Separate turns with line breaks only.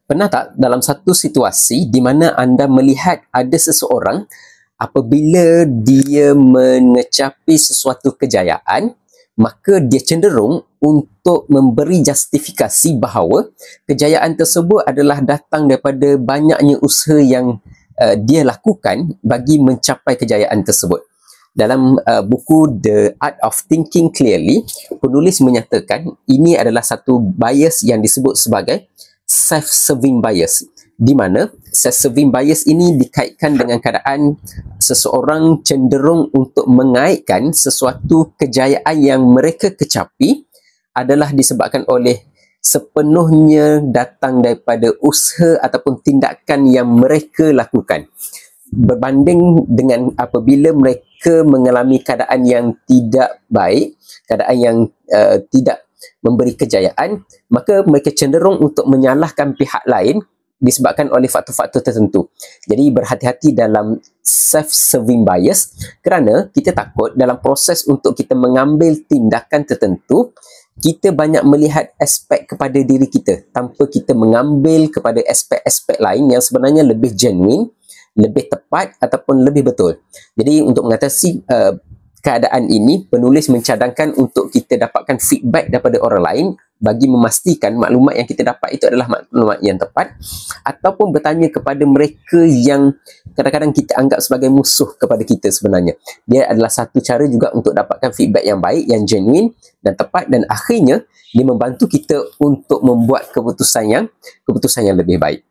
Pernah tak dalam satu situasi di mana anda melihat ada seseorang apabila dia mengecapi sesuatu kejayaan, maka dia cenderung untuk memberi justifikasi bahawa kejayaan tersebut adalah datang daripada banyaknya usaha yang dia lakukan bagi mencapai kejayaan tersebut. Dalam buku The Art of Thinking Clearly, penulis menyatakan ini adalah satu bias yang disebut sebagai self-serving bias, di mana self-serving bias ini dikaitkan dengan keadaan seseorang cenderung untuk mengaitkan sesuatu kejayaan yang mereka kecapi adalah disebabkan oleh sepenuhnya datang daripada usaha ataupun tindakan yang mereka lakukan, berbanding dengan apabila mereka mengalami keadaan yang tidak baik, keadaan yang tidak memberi kejayaan, maka mereka cenderung untuk menyalahkan pihak lain disebabkan oleh faktor-faktor tertentu. Jadi berhati-hati dalam self-serving bias, kerana kita takut dalam proses untuk kita mengambil tindakan tertentu, kita banyak melihat aspek kepada diri kita tanpa kita mengambil kepada aspek-aspek lain yang sebenarnya lebih genuine, lebih tepat ataupun lebih betul. Jadi untuk mengatasi keadaan ini, penulis mencadangkan untuk kita dapatkan feedback daripada orang lain bagi memastikan maklumat yang kita dapat itu adalah maklumat yang tepat, ataupun bertanya kepada mereka yang kadang-kadang kita anggap sebagai musuh kepada kita sebenarnya. Dia adalah satu cara juga untuk dapatkan feedback yang baik, yang genuine dan tepat, dan akhirnya dia membantu kita untuk membuat keputusan yang lebih baik.